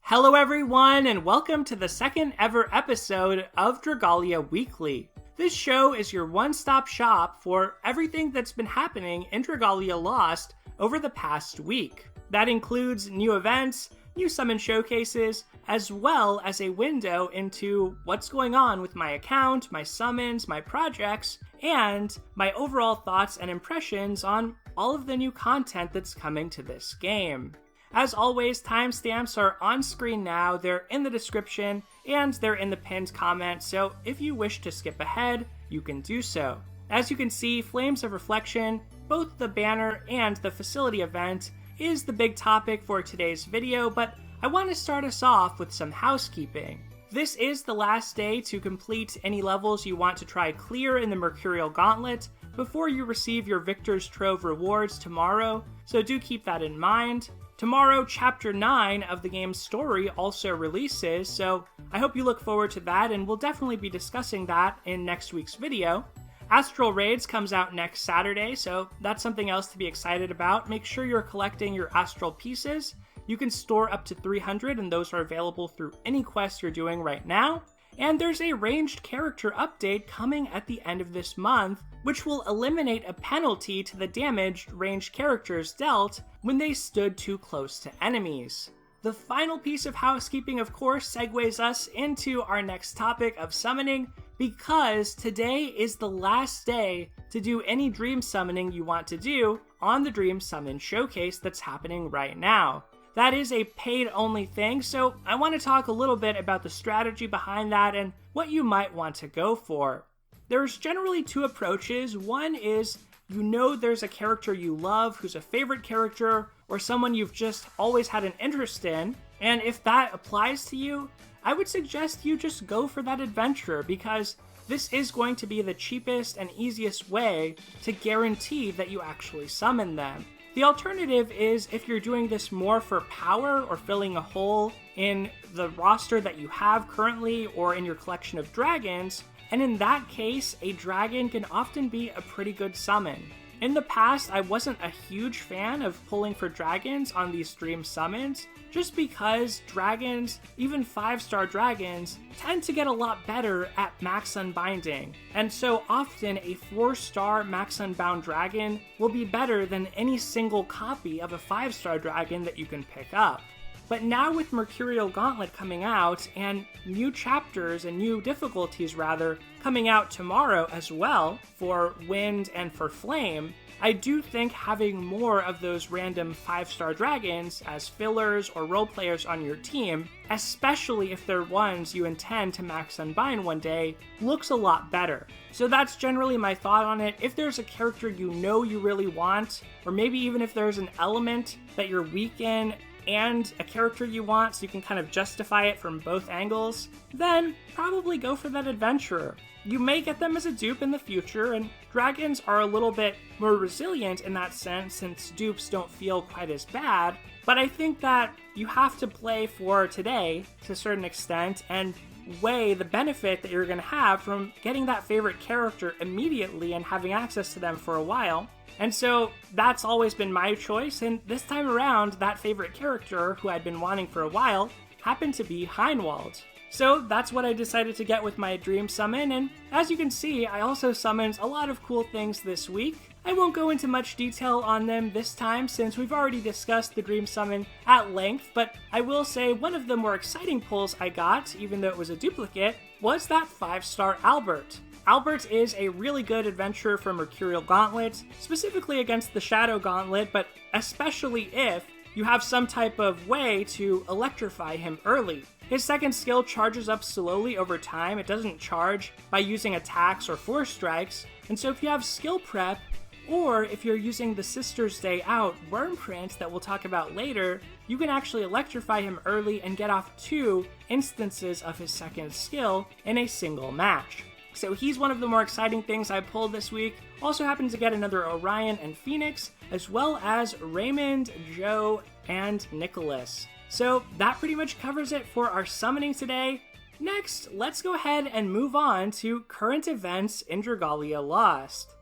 Hello everyone, and welcome to the second ever episode of Dragalia Weekly. This show is your one-stop shop for everything that's been happening in Dragalia Lost over the past week. That includes new events, new summon showcases, as well as a window into what's going on with my account, my summons, my projects, and my overall thoughts and impressions on all of the new content that's coming to this game. As always, timestamps are on screen now, they're in the description, and they're in the pinned comment, so if you wish to skip ahead, you can do so. As you can see, Flames of Reflection, both the banner and the facility event, is the big topic for today's video, but I want to start us off with some housekeeping. This is the last day to complete any levels you want to try clear in the Mercurial Gauntlet before you receive your Victor's Trove rewards tomorrow, so do keep that in mind. Tomorrow, Chapter 9 of the game's story also releases, so I hope you look forward to that, and we'll definitely be discussing that in next week's video. Astral Raids comes out next Saturday, so that's something else to be excited about. Make sure you're collecting your Astral pieces. You can store up to 300, and those are available through any quest you're doing right now. And there's a ranged character update coming at the end of this month, which will eliminate a penalty to the damaged ranged characters dealt when they stood too close to enemies. The final piece of housekeeping, of course, segues us into our next topic of summoning, because today is the last day to do any dream summoning you want to do on the Dream Summon Showcase that's happening right now. That is a paid-only thing, so I want to talk a little bit about the strategy behind that and what you might want to go for. There's generally two approaches. One is you know there's a character you love who's a favorite character or someone you've just always had an interest in, and if that applies to you, I would suggest you just go for that adventure because this is going to be the cheapest and easiest way to guarantee that you actually summon them. The alternative is if you're doing this more for power or filling a hole in the roster that you have currently or in your collection of dragons, and in that case, a dragon can often be a pretty good summon. In the past, I wasn't a huge fan of pulling for dragons on these dream summons, just because dragons, even 5-star dragons, tend to get a lot better at max unbinding. And so often a 4-star max unbound dragon will be better than any single copy of a 5-star dragon that you can pick up. But now with Mercurial Gauntlet coming out, and new chapters and new difficulties rather, coming out tomorrow as well for Wind and for Flame, I do think having more of those random 5-star dragons as fillers or role players on your team, especially if they're ones you intend to max unbind one day, looks a lot better. So that's generally my thought on it. If there's a character you know you really want, or maybe even if there's an element that you're weak in, and a character you want so you can kind of justify it from both angles, then probably go for that adventurer. You may get them as a dupe in the future, and dragons are a little bit more resilient in that sense since dupes don't feel quite as bad, but I think that you have to play for today to a certain extent and weigh the benefit that you're going to have from getting that favorite character immediately and having access to them for a while. And so that's always been my choice, and this time around, that favorite character who I'd been wanting for a while happened to be Heinwald. So that's what I decided to get with my dream summon, and as you can see, I also summoned a lot of cool things this week. I won't go into much detail on them this time since we've already discussed the dream summon at length, but I will say one of the more exciting pulls I got, even though it was a duplicate, was that 5-star Albert. Albert is a really good adventurer for Mercurial Gauntlet, specifically against the Shadow Gauntlet, but especially if you have some type of way to electrify him early. His second skill charges up slowly over time. It doesn't charge by using attacks or force strikes, and so if you have skill prep, or if you're using the Sister's Day Out Wormprint that we'll talk about later, you can actually electrify him early and get off 2 instances of his second skill in a single match. So he's one of the more exciting things I pulled this week. Also happened to get another Orion and Phoenix, as well as Raymond, Joe, and Nicholas. So that pretty much covers it for our summoning today. Next, let's go ahead and move on to current events in Dragalia Lost.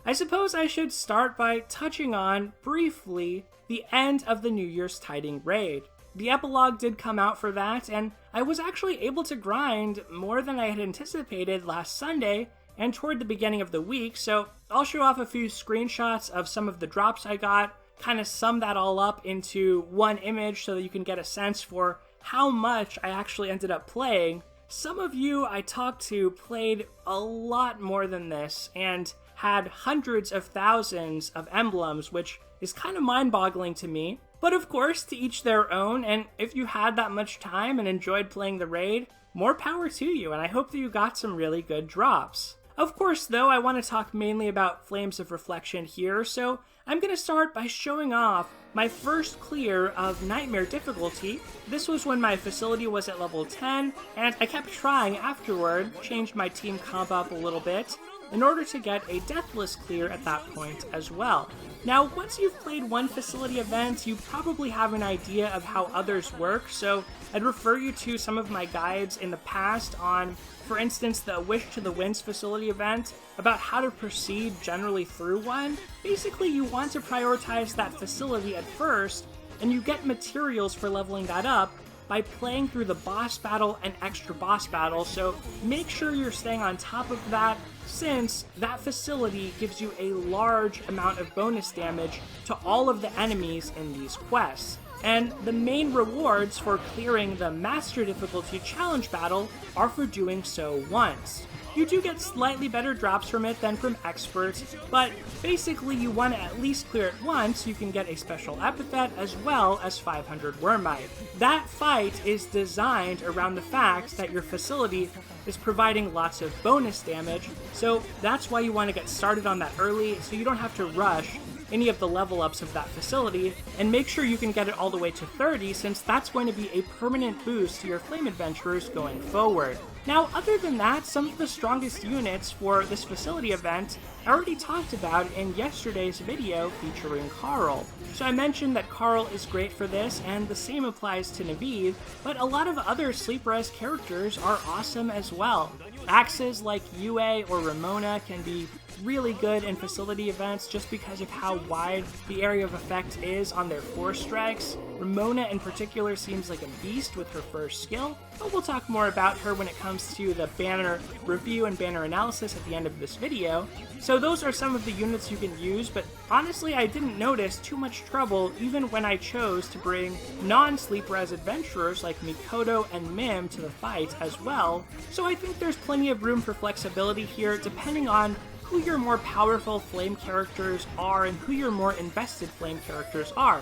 I suppose I should start by touching on, briefly, the end of the New Year's Tiding raid. the epilogue did come out for that, and I was actually able to grind more than I had anticipated last Sunday and toward the beginning of the week, so I'll show off a few screenshots of some of the drops I got, kind of sum that all up into one image so that you can get a sense for how much I actually ended up playing. Some of you I talked to played a lot more than this and had hundreds of thousands of emblems, which is kind of mind-boggling to me. But of course, to each their own, and if you had that much time and enjoyed playing the raid, more power to you, and I hope that you got some really good drops. Of course, though, I want to talk mainly about Flames of Reflection here, so I'm going to start by showing off my first clear of Nightmare difficulty. This was when my facility was at level 10, and I kept trying afterward, changed my team comp up a little bit, in order to get a deathless clear at that point as well. Now, once you've played one facility event, you probably have an idea of how others work, so I'd refer you to some of my guides in the past on, for instance, the Wish to the Winds facility event, about how to proceed generally through one. Basically, you want to prioritize that facility at first, and you get materials for leveling that up by playing through the boss battle and extra boss battle, so make sure you're staying on top of that, since that facility gives you a large amount of bonus damage to all of the enemies in these quests. And the main rewards for clearing the Master difficulty challenge battle are for doing so once. You do get slightly better drops from it than from Expert, but basically you want to at least clear it once so you can get a special epithet as well as 500 Wormite. That fight is designed around the fact that your facility is providing lots of bonus damage, so that's why you want to get started on that early so you don't have to rush any of the level ups of that facility, and make sure you can get it all the way to 30, since that's going to be a permanent boost to your Flame Adventurers going forward. Now, other than that, some of the strongest units for this facility event I already talked about in yesterday's video featuring Carl. So I mentioned that Carl is great for this, and the same applies to Naveed, but a lot of other Sleep Res characters are awesome as well. Axes like Yue or Ramona can be really good in facility events just because of how wide the area of effect is on their force strikes. Ramona in particular seems like a beast with her first skill, but we'll talk more about her when it comes to the banner review and banner analysis at the end of this video. So those are some of the units you can use, but honestly I didn't notice too much trouble even when I chose to bring non-Sleep Res adventurers like Mikoto and Mim to the fight as well, so I think there's plenty of room for flexibility here depending on who your more powerful flame characters are and who your more invested flame characters are.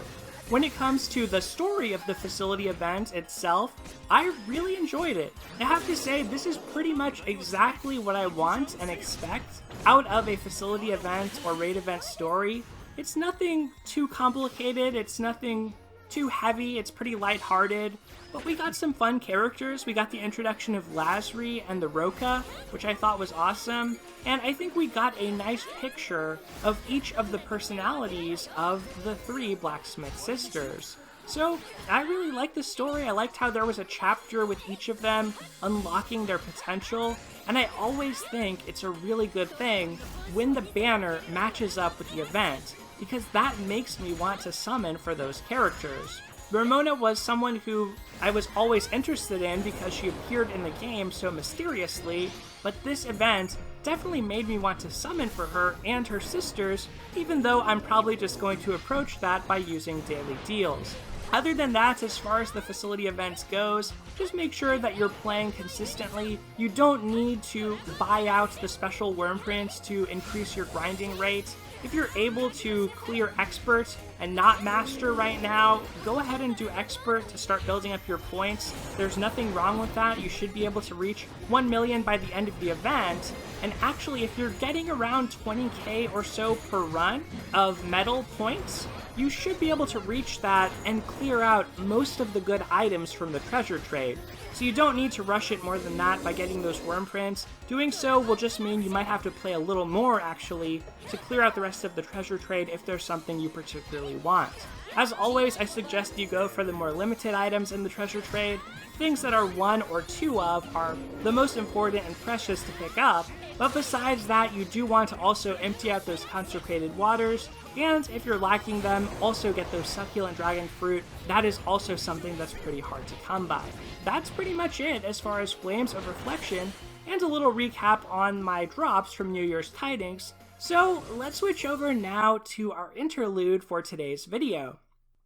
When it comes to the story of the facility event itself, I really enjoyed it. I have to say, this is pretty much exactly what I want and expect out of a facility event or raid event story. It's nothing too complicated, it's nothing too heavy, it's pretty lighthearted, but we got some fun characters. We got the introduction of Lazri and the Roka, which I thought was awesome, and I think we got a nice picture of each of the personalities of the three blacksmith sisters. So I really liked the story. I liked how there was a chapter with each of them unlocking their potential, and I always think it's a really good thing when the banner matches up with the event, because that makes me want to summon for those characters. Ramona was someone who I was always interested in because she appeared in the game so mysteriously, but this event definitely made me want to summon for her and her sisters, even though I'm probably just going to approach that by using daily deals. Other than that, as far as the facility events goes, just make sure that you're playing consistently. You don't need to buy out the special worm prints to increase your grinding rate. If you're able to clear Expert and not Master right now, go ahead and do Expert to start building up your points. There's nothing wrong with that. You should be able to reach 1 million by the end of the event. And actually, if you're getting around 20k or so per run of medal points, you should be able to reach that and clear out most of the good items from the treasure trade. So you don't need to rush it more than that by getting those worm prints. Doing so will just mean you might have to play a little more, actually, to clear out the rest of the treasure trade if there's something you particularly want. As always, I suggest you go for the more limited items in the treasure trade. Things that are 1 or 2 of are the most important and precious to pick up, but besides that, you do want to also empty out those consecrated waters, and if you're lacking them, also get those succulent dragon fruit. That is also something that's pretty hard to come by. That's pretty much it as far as Flames of Reflection, and a little recap on my drops from New Year's Tidings. So let's switch over now to our interlude for today's video.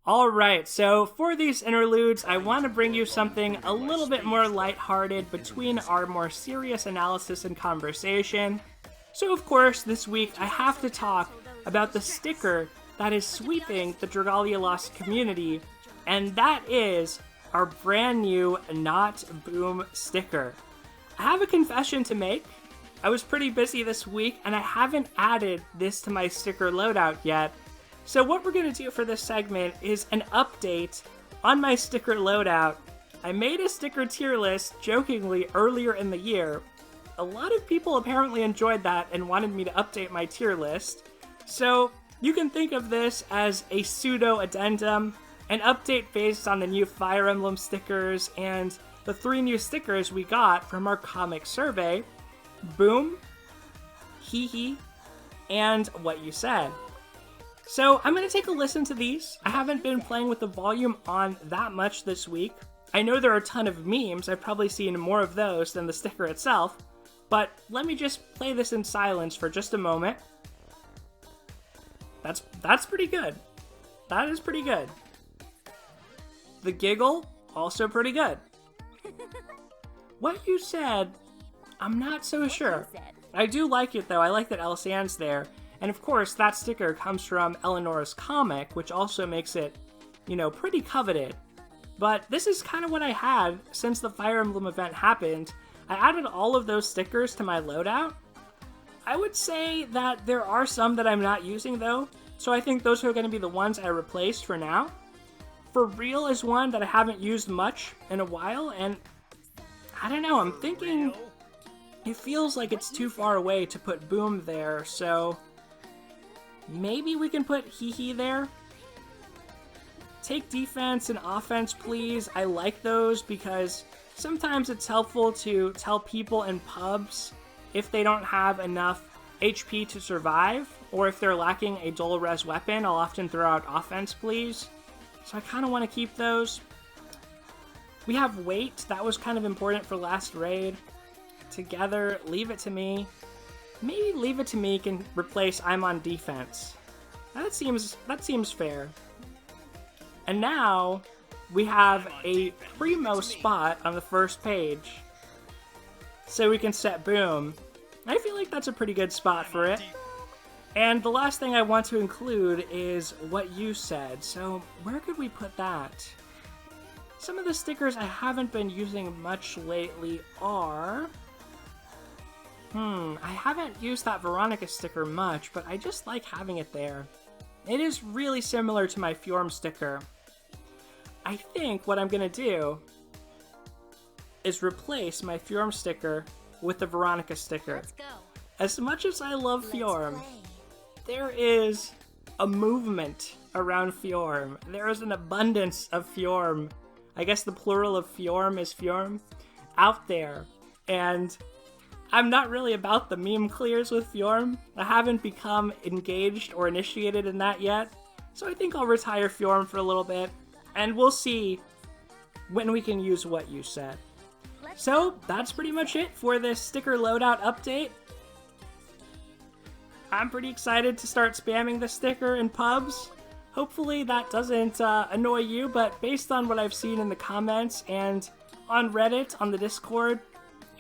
Alright, so for these interludes, I want to bring you something a little bit more lighthearted between our more serious analysis and conversation. So of course, this week I have to talk about the sticker that is sweeping the Dragalia Lost community, and that is our brand new Not Boom sticker. I have a confession to make. I was pretty busy this week, and I haven't added this to my sticker loadout yet. So what we're going to do for this segment is an update on my sticker loadout. I made a sticker tier list jokingly earlier in the year. A lot of people apparently enjoyed that and wanted me to update my tier list. So you can think of this as a pseudo-addendum, an update based on the new Fire Emblem stickers and the 3 new stickers we got from our comic survey: Boom, Hee Hee, and What You Said. So I'm going to take a listen to these. I haven't been playing with the volume on that much this week. I know there are a ton of memes. I've probably seen more of those than the sticker itself. But let me just play this in silence for just a moment. That's pretty good. That is pretty good. The giggle, also pretty good. What You Said, I'm not so sure. I do like it though. I like that Elsand's there. And of course, that sticker comes from Eleanor's comic, which also makes it, pretty coveted. But this is kind of what I had since the Fire Emblem event happened. I added all of those stickers to my loadout. I would say that there are some that I'm not using though, so I think those are going to be the ones I replaced for now. For Real is one that I haven't used much in a while, and I don't know, I'm thinking it feels like it's too far away to put Boom there, so maybe we can put Hee Hee there. Take Defense and Offense, please. I like those because sometimes it's helpful to tell people in pubs if they don't have enough HP to survive, or if they're lacking a dual res weapon. I'll often throw out Offense, please. So I kind of want to keep those. We have Wait. That was kind of important for last raid. Together, Leave It to Me. Maybe Leave It to Me can replace I'm on Defense. That seems fair. And now we have a primo spot on the first page, so we can set Boom. I feel like that's a pretty good spot for it. And the last thing I want to include is What You Said. So where could we put that? Some of the stickers I haven't been using much lately are... I haven't used that Veronica sticker much, but I just like having it there. It is really similar to my Fjorm sticker. I think what I'm going to do is replace my Fjorm sticker with the Veronica sticker. Let's go. As much as I love Fjorm, there is a movement around Fjorm. There is an abundance of Fjorm. I guess the plural of Fjorm is Fjorm out there. And I'm not really about the meme clears with Fjorm. I haven't become engaged or initiated in that yet. So I think I'll retire Fjorm for a little bit. And we'll see when we can use What You Said. So that's pretty much it for this sticker loadout update. I'm pretty excited to start spamming the sticker in pubs. Hopefully that doesn't annoy you, but based on what I've seen in the comments and on Reddit, on the Discord,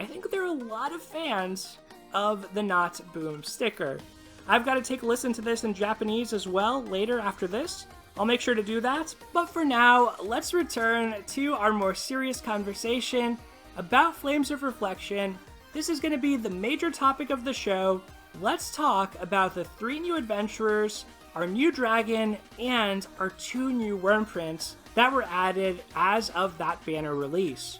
I think there are a lot of fans of the Not Boom sticker. I've got to take a listen to this in Japanese as well later after this. I'll make sure to do that. But for now, let's return to our more serious conversation about Flames of Reflection. This is going to be the major topic of the show. Let's talk about the 3 new adventurers, our new dragon, and our 2 new worm prints that were added as of that banner release.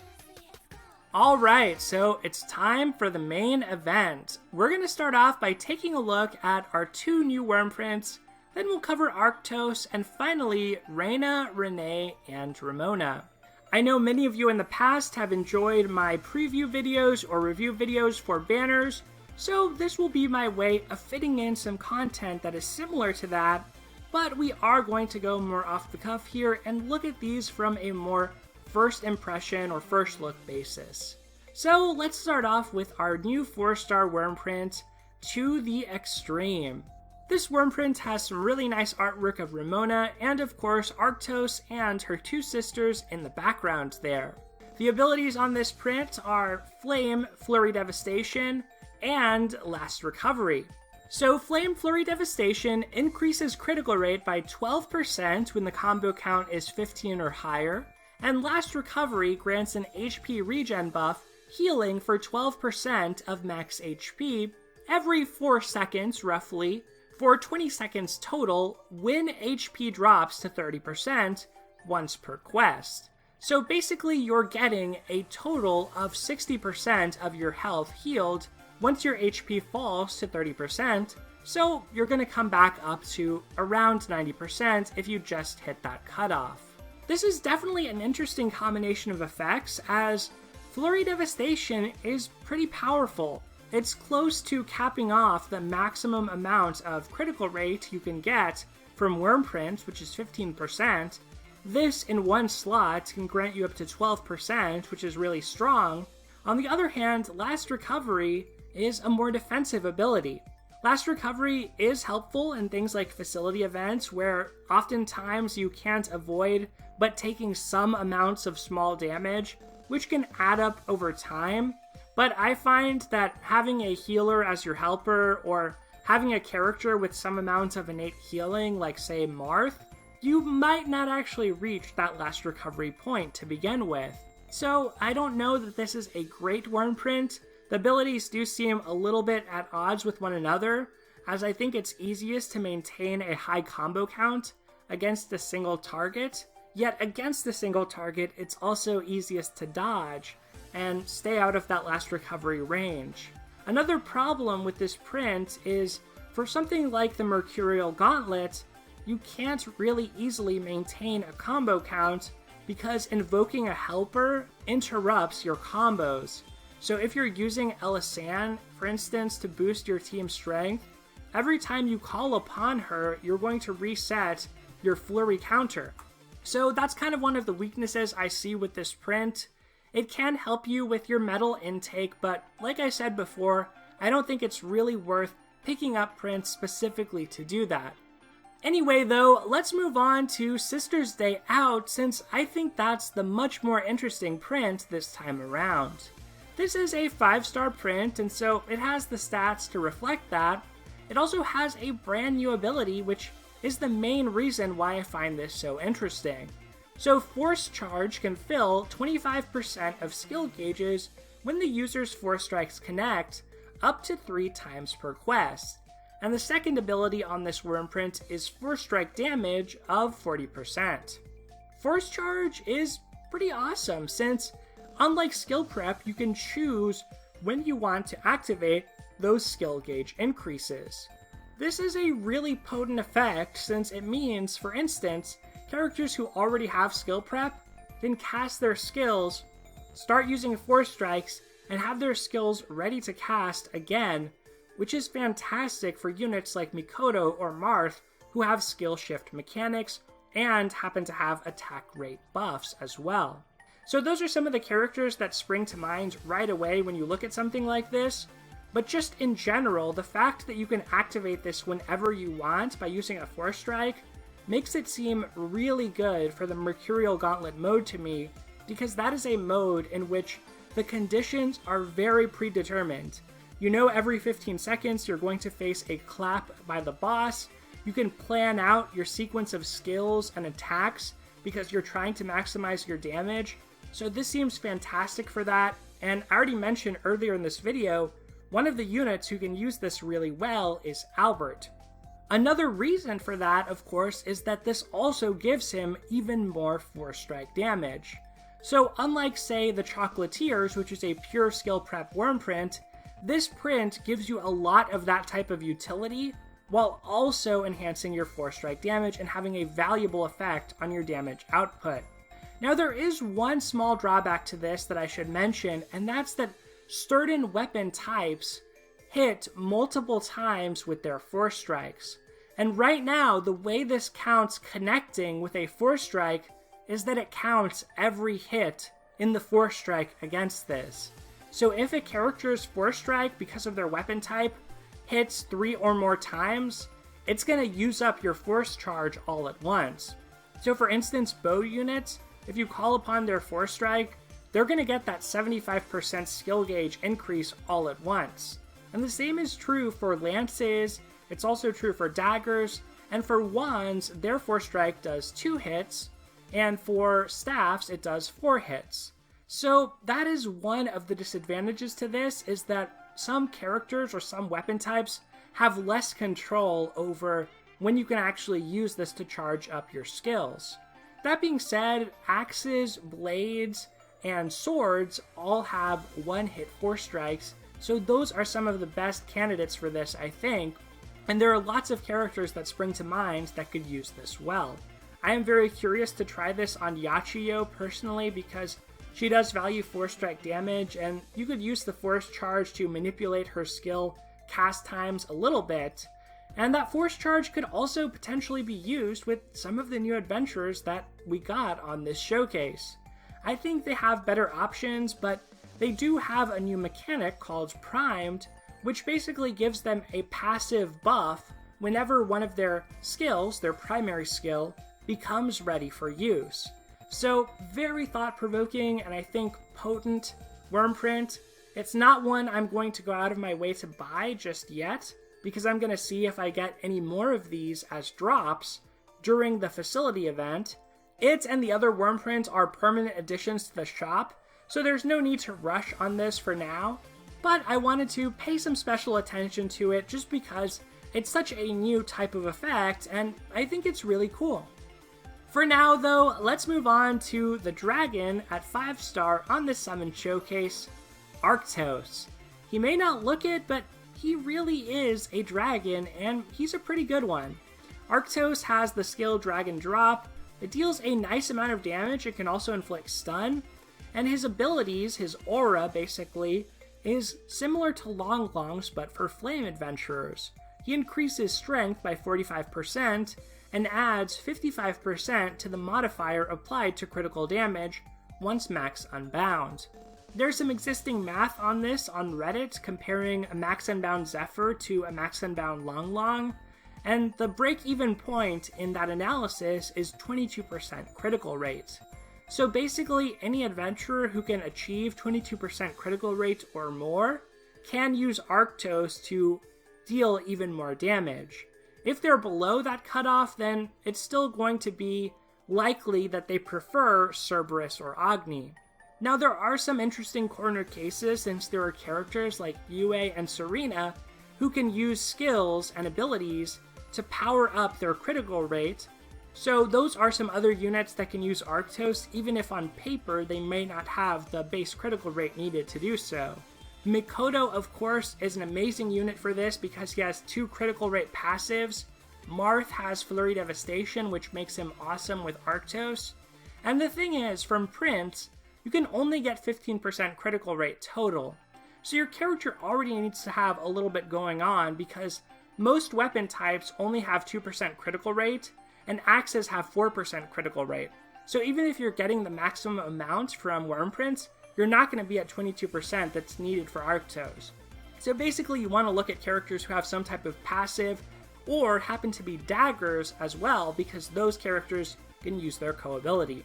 Alright, so it's time for the main event. We're going to start off by taking a look at our 2 new worm prints. Then we'll cover Arctos, and finally, Reyna, Renee, and Ramona. I know many of you in the past have enjoyed my preview videos or review videos for banners, so this will be my way of fitting in some content that is similar to that, but we are going to go more off the cuff here and look at these from a more first impression or first look basis. So let's start off with our new 4-star worm print, To the Extreme. This worm print has some really nice artwork of Ramona and of course Arctos and her 2 sisters in the background there. The abilities on this print are Flame, Flurry Devastation, and Last Recovery. So Flame Flurry Devastation increases critical rate by 12% when the combo count is 15 or higher, and Last Recovery grants an HP regen buff, healing for 12% of max HP every 4 seconds roughly, for 20 seconds total when HP drops to 30% once per quest. So basically you're getting a total of 60% of your health healed once your HP falls to 30%, so you're going to come back up to around 90% if you just hit that cutoff. This is definitely an interesting combination of effects, as Flurry Devastation is pretty powerful. It's close to capping off the maximum amount of critical rate you can get from Wormprint, which is 15%. This in one slot can grant you up to 12%, which is really strong. On the other hand, Last Recovery is a more defensive ability. Last Recovery is helpful in things like facility events where oftentimes you can't avoid but taking some amounts of small damage, which can add up over time. But I find that having a healer as your helper, or having a character with some amount of innate healing, like say Marth, you might not actually reach that Last Recovery point to begin with. So I don't know that this is a great worm print. The abilities do seem a little bit at odds with one another, as I think it's easiest to maintain a high combo count against a single target, yet against the single target it's also easiest to dodge and stay out of that Last Recovery range. Another problem with this print is, for something like the Mercurial Gauntlet, you can't really easily maintain a combo count because invoking a helper interrupts your combos. So if you're using Elisanne, for instance, to boost your team's strength, every time you call upon her, you're going to reset your flurry counter. So that's kind of one of the weaknesses I see with this print. It can help you with your metal intake, but like I said before, I don't think it's really worth picking up prints specifically to do that. Anyway though, let's move on to Sister's Day Out, since I think that's the much more interesting print this time around. This is a 5-star print, and so it has the stats to reflect that. It also has a brand new ability, which is the main reason why I find this so interesting. So Force Charge can fill 25% of skill gauges when the user's Force Strikes connect, up to 3 times per quest. And the second ability on this worm print is Force Strike damage of 40%. Force Charge is pretty awesome, since unlike skill prep, you can choose when you want to activate those skill gauge increases. This is a really potent effect, since it means, for instance, characters who already have skill prep can cast their skills, start using Force Strikes, and have their skills ready to cast again, which is fantastic for units like Mikoto or Marth, who have skill shift mechanics and happen to have attack rate buffs as well. So those are some of the characters that spring to mind right away when you look at something like this, but just in general, the fact that you can activate this whenever you want by using a Force Strike makes it seem really good for the Mercurial Gauntlet mode to me, because that is a mode in which the conditions are very predetermined. You know every 15 seconds you're going to face a clap by the boss. You can plan out your sequence of skills and attacks because you're trying to maximize your damage. So this seems fantastic for that, and I already mentioned earlier in this video, one of the units who can use this really well is Albert. Another reason for that, of course, is that this also gives him even more Force Strike damage. So unlike, say, the Chocolatiers, which is a pure skill prep worm print, this print gives you a lot of that type of utility while also enhancing your 4-strike damage and having a valuable effect on your damage output. Now there is one small drawback to this that I should mention, and that's that certain weapon types hit multiple times with their 4-strikes. And right now, the way this counts connecting with a 4-strike is that it counts every hit in the 4-strike against this. So if a character's 4-strike, because of their weapon type, hits 3 or more times, it's going to use up your force charge all at once. So for instance, bow units, if you call upon their 4-strike, they're going to get that 75% skill gauge increase all at once. And the same is true for lances, it's also true for daggers, and for wands, their 4-strike does 2 hits, and for staffs, it does 4 hits. So that is one of the disadvantages to this, is that some characters or some weapon types have less control over when you can actually use this to charge up your skills. That being said, axes, blades, and swords all have 1-hit 4-strikes, so those are some of the best candidates for this, I think, and there are lots of characters that spring to mind that could use this well. I am very curious to try this on Yachiyo personally because she does value 4-strike damage, and you could use the force charge to manipulate her skill cast times a little bit, and that force charge could also potentially be used with some of the new adventurers that we got on this showcase. I think they have better options, but they do have a new mechanic called Primed, which basically gives them a passive buff whenever one of their skills, their primary skill, becomes ready for use. So, very thought-provoking and I think potent Wyrmprint. It's not one I'm going to go out of my way to buy just yet, because I'm going to see if I get any more of these as drops during the facility event. It and the other Wyrmprints are permanent additions to the shop, so there's no need to rush on this for now, but I wanted to pay some special attention to it just because it's such a new type of effect, and I think it's really cool. For now, though, let's move on to the dragon at 5-star on this summon showcase, Arctos. He may not look it, but he really is a dragon, and he's a pretty good one. Arctos has the skill Dragon Drop. It deals a nice amount of damage. It can also inflict stun, and his abilities, his aura basically, is similar to Longlong's but for flame adventurers. He increases strength by 45% and adds 55% to the modifier applied to critical damage once max unbound. There's some existing math on this on Reddit comparing a max unbound Zephyr to a max unbound Longlong, and the break-even point in that analysis is 22% critical rate. So basically, any adventurer who can achieve 22% critical rate or more can use Arctos to deal even more damage. If they're below that cutoff, then it's still going to be likely that they prefer Cerberus or Agni. Now, there are some interesting corner cases since there are characters like Yue and Serena who can use skills and abilities to power up their critical rate, so those are some other units that can use Arctos even if on paper they may not have the base critical rate needed to do so. Mikoto, of course, is an amazing unit for this because he has 2 critical rate passives. Marth has Flurry Devastation, which makes him awesome with Arctos. And the thing is, from Prince, you can only get 15% critical rate total. So your character already needs to have a little bit going on because most weapon types only have 2% critical rate, and axes have 4% critical rate. So even if you're getting the maximum amount from Wyrmprints, you're not going to be at 22% that's needed for Arctos. So basically you want to look at characters who have some type of passive, or happen to be daggers as well, because those characters can use their co-ability.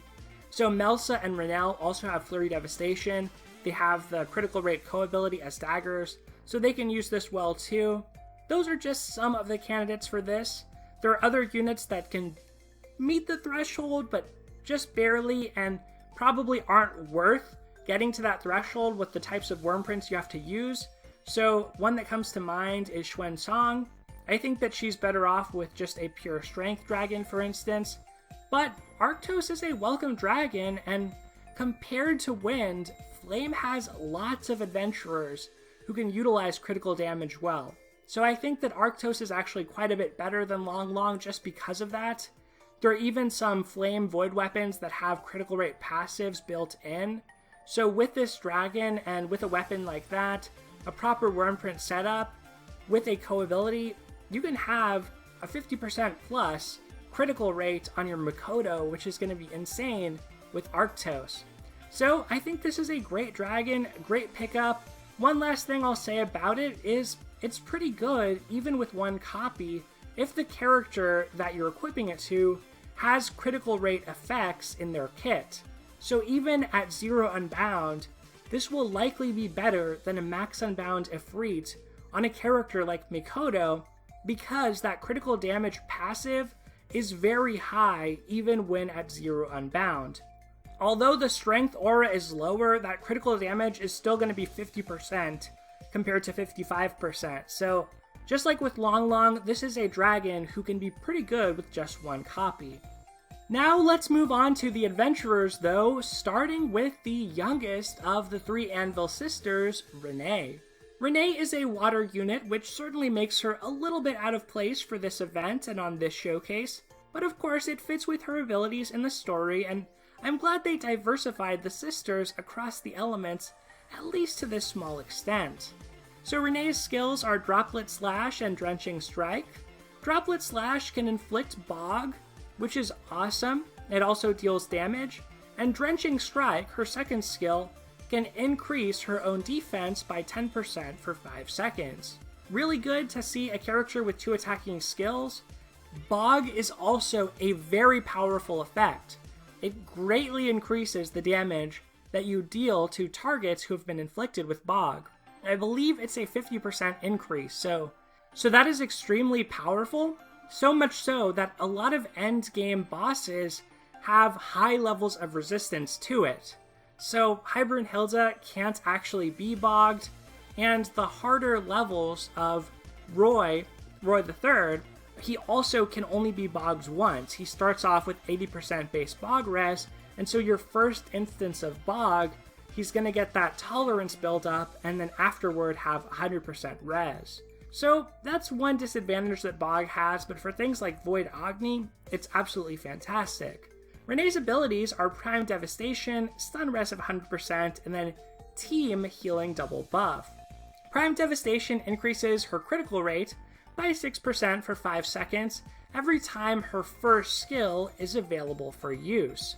So Melsa and Renelle also have Flurry Devastation. They have the critical rate co-ability as daggers, so they can use this well too. Those are just some of the candidates for this. There are other units that can meet the threshold, but just barely, and probably aren't worth getting to that threshold with the types of Wyrmprints you have to use. So one that comes to mind is Xuanzang. I think that she's better off with just a pure strength dragon, for instance. But Arctos is a welcome dragon, and compared to Wind, Flame has lots of adventurers who can utilize critical damage well. So I think that Arctos is actually quite a bit better than Long Long just because of that. There are even some flame void weapons that have critical rate passives built in. So with this dragon and with a weapon like that, a proper Wyrmprint setup, with a co-ability, you can have a 50% plus critical rate on your Makoto, which is going to be insane with Arctos. So I think this is a great dragon, great pickup. One last thing I'll say about it is it's pretty good, even with one copy, if the character that you're equipping it to has critical rate effects in their kit. So even at 0 Unbound, this will likely be better than a max Unbound Ifrit on a character like Makoto, because that critical damage passive is very high even when at 0 Unbound. Although the strength aura is lower, that critical damage is still going to be 50% compared to 55%. So just like with Long Long, this is a dragon who can be pretty good with just one copy. Now let's move on to the adventurers though, starting with the youngest of the 3 Anvil sisters, Renee. Renee is a water unit, which certainly makes her a little bit out of place for this event and on this showcase, but of course it fits with her abilities in the story, and I'm glad they diversified the sisters across the elements, at least to this small extent. So Renee's skills are Droplet Slash and Drenching Strike. Droplet Slash can inflict Bog, which is awesome. It also deals damage. And Drenching Strike, her second skill, can increase her own defense by 10% for 5 seconds. Really good to see a character with 2 attacking skills. Bog is also a very powerful effect. It greatly increases the damage that you deal to targets who have been inflicted with Bog. I believe it's a 50% increase, so that is extremely powerful, so much so that a lot of endgame bosses have high levels of resistance to it. So Hybern Hilda can't actually be bogged, and the harder levels of Roy the Third, he also can only be bogged once. He starts off with 80% base bog res, and so your first instance of bog, he's going to get that tolerance build up, and then afterward have 100% res. So that's one disadvantage that bog has, but for things like Void Agni, it's absolutely fantastic. Renee's abilities are Prime Devastation, Stun Res of 100%, and then Team Healing Double Buff. Prime Devastation increases her critical rate by 6% for 5 seconds every time her first skill is available for use.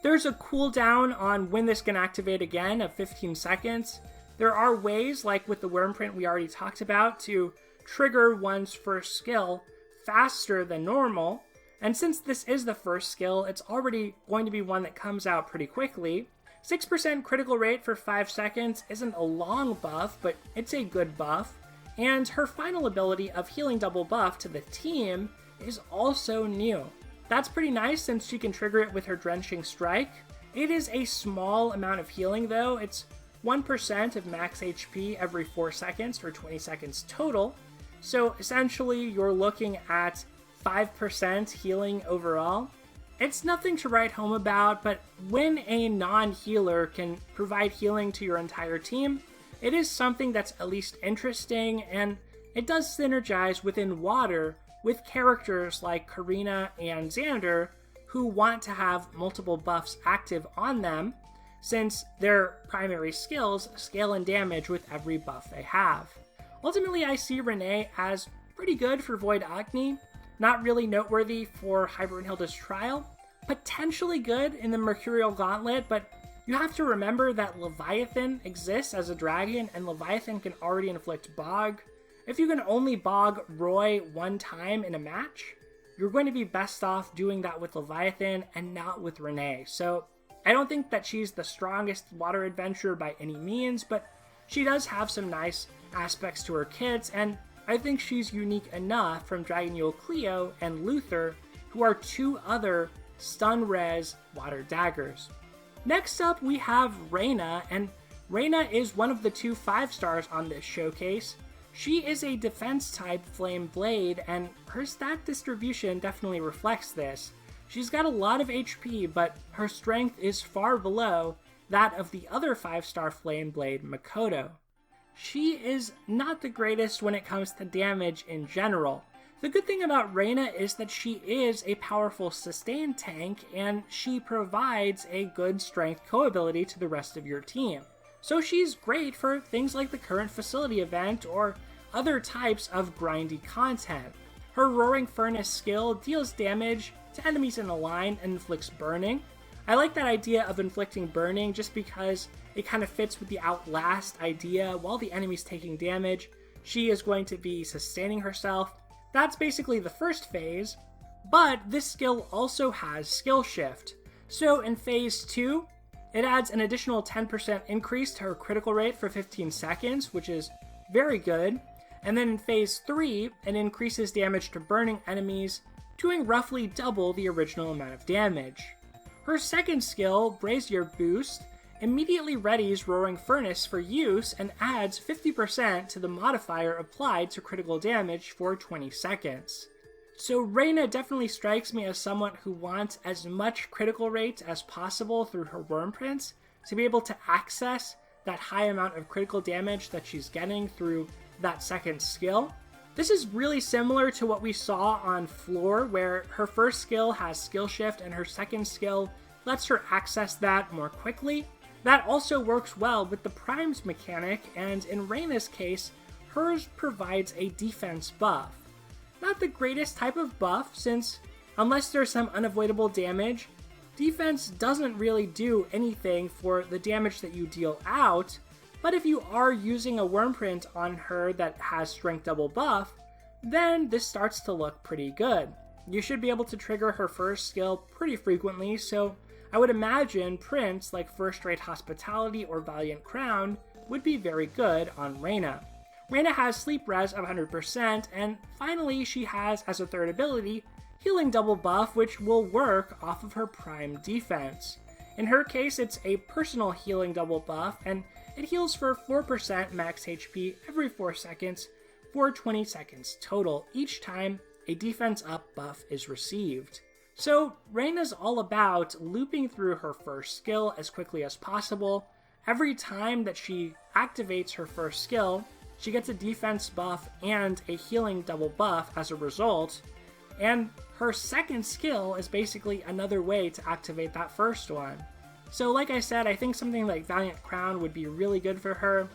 There's a cooldown on when this can activate again of 15 seconds. There are ways, like with the Wyrmprint we already talked about, to trigger one's first skill faster than normal. And since this is the first skill, it's already going to be one that comes out pretty quickly. 6% critical rate for 5 seconds isn't a long buff, but it's a good buff. And her final ability of Healing Double Buff to the team is also new. That's pretty nice since she can trigger it with her Drenching Strike. It is a small amount of healing though. It's 1% of max HP every 4 seconds for 20 seconds total. So essentially you're looking at 5% healing overall. It's nothing to write home about, but when a non-healer can provide healing to your entire team, it is something that's at least interesting, and it does synergize within water with characters like Karina and Xander, who want to have multiple buffs active on them, since their primary skills scale in damage with every buff they have. Ultimately, I see Renee as pretty good for Void Agni, not really noteworthy for Hybernhilda's Trial, potentially good in the Mercurial Gauntlet, but you have to remember that Leviathan exists as a dragon, and Leviathan can already inflict Bog. If you can only Bog Roy one time in a match, you're going to be best off doing that with Leviathan and not with Renee. So I don't think that she's the strongest water adventurer by any means, but she does have some nice aspects to her kits, and I think she's unique enough from Dragon Yule Cleo and Luther, who are 2 other stun res water daggers. Next up, we have Reyna, and Reyna is one of the 2 5-stars on this showcase. She is a defense-type Flame Blade, and her stat distribution definitely reflects this. She's got a lot of HP, but her strength is far below that of the other 5-star Flame Blade, Makoto. she is not the greatest when it comes to damage in general. The good thing about Reyna is that she is a powerful sustain tank, and she provides a good strength co-ability to the rest of your team. So she's great for things like the current facility event or other types of grindy content. Her Roaring Furnace skill deals damage to enemies in a line and inflicts burning. I like that idea of inflicting burning just because it kind of fits with the Outlast idea. While the enemy's taking damage, she is going to be sustaining herself. That's basically the first phase, but this skill also has skill shift. So in phase 2, it adds an additional 10% increase to her critical rate for 15 seconds, which is very good. And then in phase 3, it increases damage to burning enemies, doing roughly double the original amount of damage. Her second skill, Brazier Boost, immediately readies Roaring Furnace for use and adds 50% to the modifier applied to critical damage for 20 seconds. So Reyna definitely strikes me as someone who wants as much critical rate as possible through her Wormprints to be able to access that high amount of critical damage that she's getting through that second skill. This is really similar to what we saw on Floor, where her first skill has skill shift and her second skill lets her access that more quickly. That also works well with the Primes mechanic, and in Reyna's case, hers provides a defense buff. Not the greatest type of buff, since unless there's some unavoidable damage, defense doesn't really do anything for the damage that you deal out, but if you are using a Wormprint on her that has strength double buff, then this starts to look pretty good. You should be able to trigger her first skill pretty frequently, so I would imagine prints like First Rate Hospitality or Valiant Crown would be very good on Reyna. Reyna has Sleep Res of 100%, and finally she has as a third ability Healing Double Buff, which will work off of her Prime defense. In her case, it's a personal healing double buff, and it heals for 4% max HP every 4 seconds for 20 seconds total each time a defense up buff is received. So Reyna's all about looping through her first skill as quickly as possible. Every time that she activates her first skill, she gets a defense buff and a healing double buff as a result, and her second skill is basically another way to activate that first one. So like I said, I think something like Valiant Crown would be really good for her.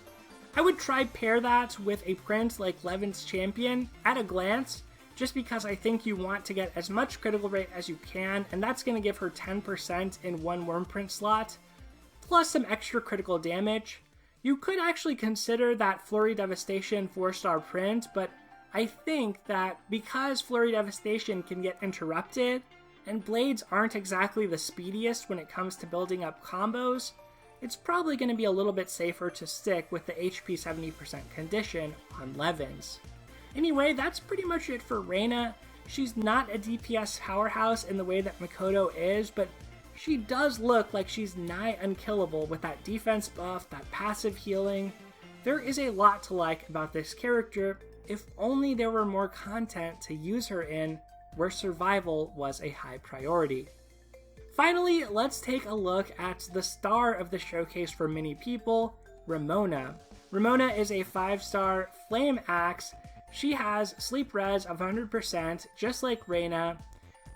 I would try pair that with a print like Levin's Champion at a glance, just because I think you want to get as much critical rate as you can, and that's going to give her 10% in one Wormprint slot, plus some extra critical damage. You could actually consider that Flurry Devastation 4-star print, but I think that because Flurry Devastation can get interrupted, and blades aren't exactly the speediest when it comes to building up combos, it's probably going to be a little bit safer to stick with the HP 70% condition on Levin's. Anyway, that's pretty much it for Reyna. She's not a DPS powerhouse in the way that Makoto is, but she does look like she's nigh unkillable with that defense buff, that passive healing. There is a lot to like about this character, if only there were more content to use her in where survival was a high priority. Finally, let's take a look at the star of the showcase for many people, Ramona. Ramona is a 5-star Flame Axe. She has Sleep Res of 100%, just like Reyna,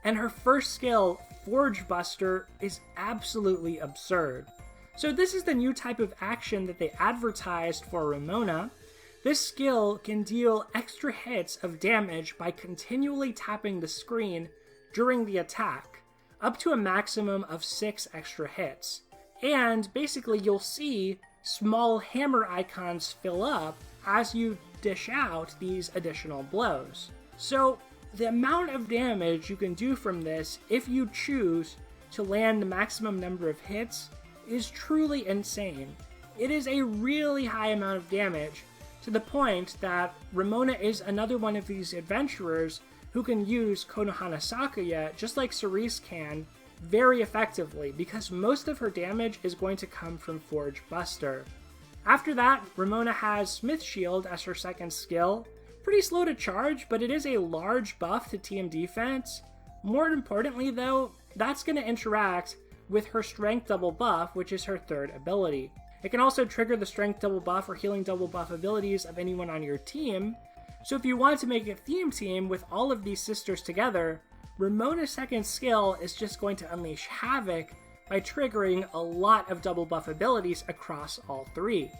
and her first skill, Forge Buster, is absolutely absurd. So this is the new type of action that they advertised for Ramona. This skill can deal extra hits of damage by continually tapping the screen during the attack, up to a maximum of 6 extra hits. And basically you'll see small hammer icons fill up as you dish out these additional blows. So the amount of damage you can do from this, if you choose to land the maximum number of hits, is truly insane. It is a really high amount of damage, to the point that Ramona is another one of these adventurers who can use Konohana Sakuya, just like Cerise can, very effectively, because most of her damage is going to come from Forge Buster. After that, Ramona has Smith Shield as her second skill. Pretty slow to charge, but it is a large buff to team defense. More importantly though, that's going to interact with her Strength Double buff, which is her third ability. It can also trigger the strength double buff or healing double buff abilities of anyone on your team. So if you want to make a theme team with all of these sisters together, Ramona's second skill is just going to unleash havoc by triggering a lot of double buff abilities across all three.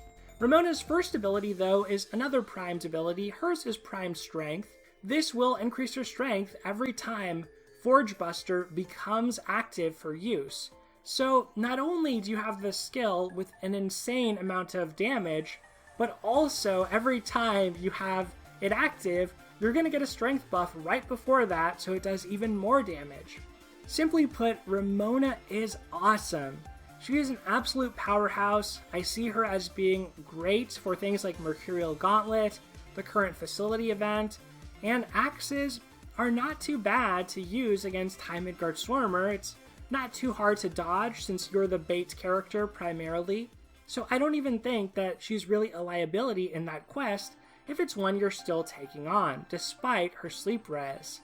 Ramona's first ability, though, is another primed ability. Hers is primed strength. This will increase her strength every time Forge Buster becomes active for use. So not only do you have this skill with an insane amount of damage, but also every time you have it active, you're going to get a strength buff right before that, so it does even more damage. Simply put, Ramona is awesome. She is an absolute powerhouse. I see her as being great for things like Mercurial Gauntlet, the current facility event, and axes are not too bad to use against High Midgard Swarmer. It's not too hard to dodge since you're the bait character primarily. So I don't even think that she's really a liability in that quest if it's one you're still taking on, despite her sleep res.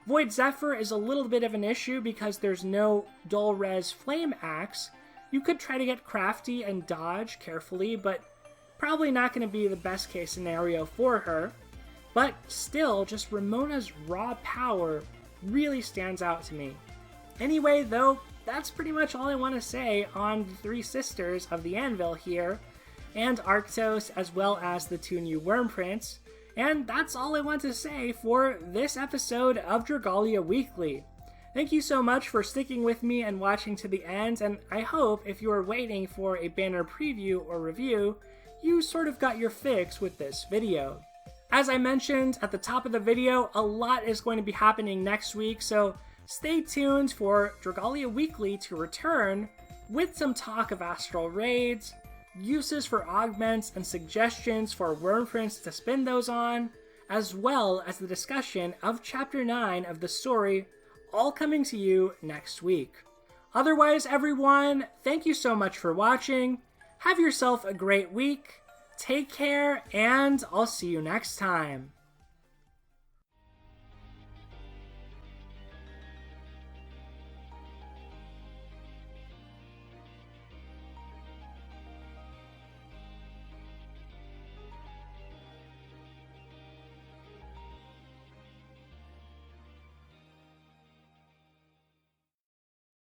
Void Zephyr is a little bit of an issue because there's no dull res flame axe. You could try to get crafty and dodge carefully, but probably not going to be the best case scenario for her. But still, just Ramona's raw power really stands out to me. Anyway, though, that's pretty much all I want to say on the three sisters of the Anvil here, and Arctos, as well as the two new Worm Prints. And that's all I want to say for this episode of Dragalia Weekly. Thank you so much for sticking with me and watching to the end, and I hope if you are waiting for a banner preview or review, you sort of got your fix with this video. As I mentioned at the top of the video, a lot is going to be happening next week, so stay tuned for Dragalia Weekly to return with some talk of astral raids, uses for augments and suggestions for worm prints to spin those on, as well as the discussion of Chapter 9 of the story, all coming to you next week. Otherwise, everyone, thank you so much for watching. Have yourself a great week. Take care, and I'll see you next time.